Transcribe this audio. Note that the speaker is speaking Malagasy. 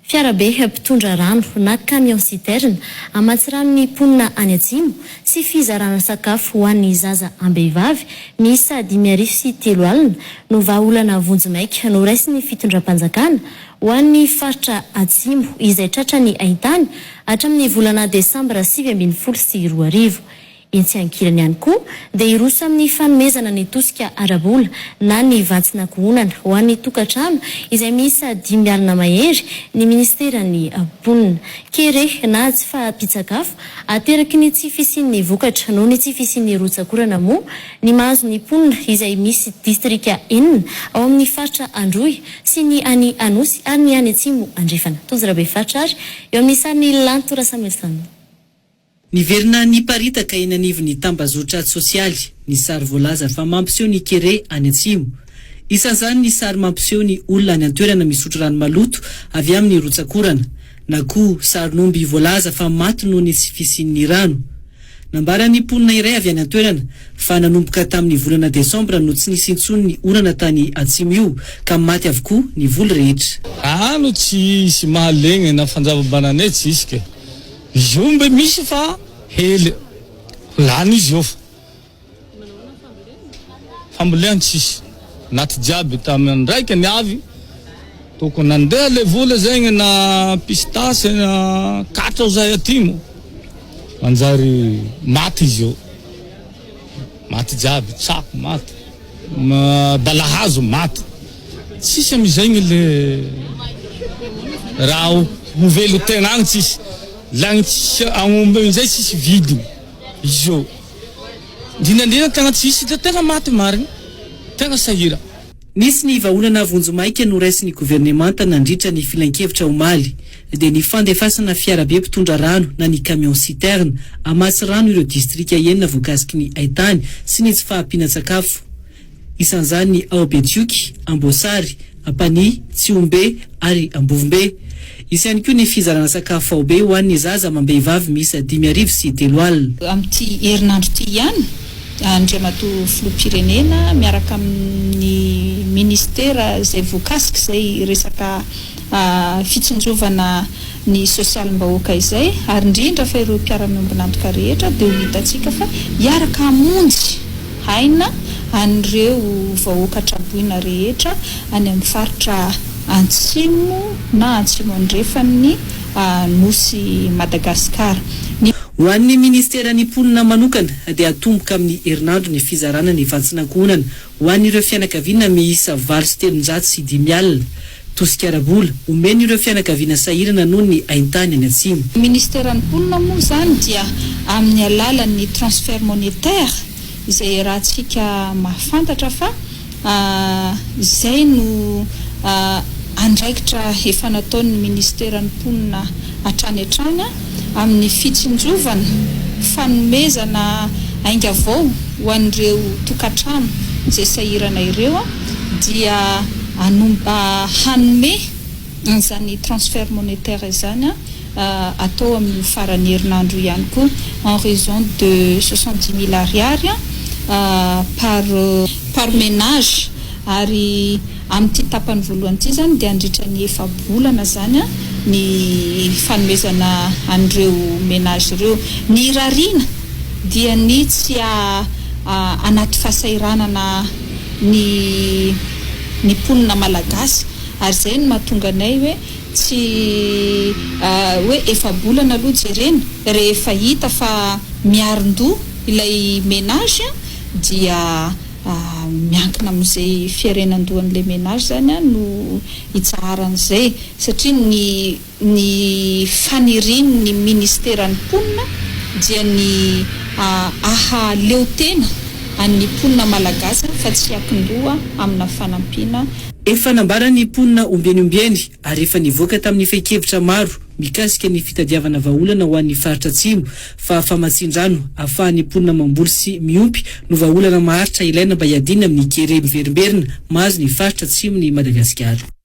Fiarabe mpitondra rano na camion citerne amatsirano ny mponina any Atsimo sy fizarana sakafo ho an'ny zaza ambehivavy miisa 5 no vahaolana vonjimaika no raisin'ny fitondram-panjakana ho an'ny faritra Atsimo izay tratrany ahitany hatramin'ny volana Desambra 2012. Etsy ankilany ihany koa dia iroso amin'ny fanomezana ny tosika arabola na ny vantsina kohonana ho an'ny tokantrano izay miisa 5 mahery ny ministeran'ny mponina. Kere na tsy fahampitsakafo ateraky ny tsy fisian'ny vokatra noho ny tsy fisian'ny rotsakorana moa ny mahazo ny mponina izay misy distrika 4 ao amin'ny faritra Androy sy ny any Anosy ary ny any Atsimo andrefana. Tozarabe fatrary eo amin'ny sariny Lantora Samuelson. Niverina ny paritaka eny anivon'ny tambazotra sosialy ny sary voalaza fa mampiseho ny kere any Atsimo. Isan'izany ny sary mampiseho ny olona any an-toerana misotro rano maloto avy amin'ny rotsakorana, na koa sary nomby voalaza fa maty noho ny tsy fisian'ny rano. Nambara ny mponina iray avy any an-toerana fa nanomboka tamin'ny volana Desambra no tsy nisy intsony ny orana tany Atsimo io ka maty avokoa ny volo rehetra. Ano tsy mahalegny na fanjava-bananay tsisy ke. Zombe misy fa hele lany izy io fambolena tsisy naty jiaby tamin'ny raika ny avy tokony nandeha le vola zegny na pistasy na katra zay Atimo manjary maty izy io maty jiaby tsako maty balahazo maty tsisy amizegny le raha hovelo tegna agny tsisy lang angombe zay tsisy vidiny izy io dinandina tegna tsisy tegna maty mariny tegna sahira. Nisy ny vahaolana vonjimaika no raisin'ny gouvernemanta nandritra ny filan-kevitra omaly dia ny fandefasana fiarabe mpitondra rano na ny camion citerne amatsy rano ireo distrika 4 voakasiky ny Aitany sy ny tsy fahampinan-tsakafo. Isan'izany ny Aobetioky, Ambosary, Ampani, Tsiombe ary Ambovombe. Isy ihany koa ny fizarana sakafo ao be ho an'ny zaza amam-behivavy miisa 503. Amin'ity herinandro ity ihany Andriamatoa filoham-pirenena miaraka amin'ny ministera izay voakasiky izay resaka fitsinjovana ny sosialim-bahoaka izay ary indrindra fa ireo mpiara-miombonantoka rehetra dia ho hitantsika fa hiaraka hamonjy haina an'ireo vahoaka traboina rehetra any amin'ny faritra Atsimo na Atsimo andrefan'ny nosy Madagasikara. Ho an'ny ministeran'ny mponina manokana dia atomboka amin'ny herinandro ny fizarana ny vantsinankonana ho an'ireo fianakaviana miisa 805 tosika arabola omen'ireo fianakaviana sahirana noho ny ahintany any Atsimo. Ministeran'ny mponina moa zany dia amin'ny alalan'ny transfert monétaire izay rahantsika mahafantatra fa izay no andraikitra efa nataon'ny ministeran'ny mponina hatrany hatrany amin'ny fitsinjovana fanomezana ainga vao ho an'ireo tokantrano izay sahirana ireo dia hanome an'izany transfert monétaire izany atao amin'ny faran'ny herinandro ihany koa en raison de 70 000 ariary par ménage ary amin'ity tapany voalohany ity zany dia andritra ny 4 bolana zany ny fanomezana an'ireo ménage ireo. Ny rarina dia ny tsy anaty fahasahiranana ny mponina malagasy ary zay no mahatonga anay hoe tsy hoe 4 bolana aloha jerena rehefa hita fa miaron-doha ilay ménage dia miankina amin'izay fiarenandohan'ilay ménage zany no hitsaharan'izay satria ny fanirian'ny ministeran'ny mponina dia ny ahaleo tena an'ny mponina malagasy fa tsy akin-doha amina fanampiana. Efa nambara ny mponina ombieny ary efa nivoaka tamin'ny fehi-kevitra maro mikasika ny fitadiavana vahaolana ho an'ny faritra Atsimo fa famatsin-drano ahafahan'ny mponina mamboly sy miompy no vahaolana maharitra ilaina mba hiadiana amin'ny kere miverimberina mahazo ny faritra Atsimo ny Madagasikara.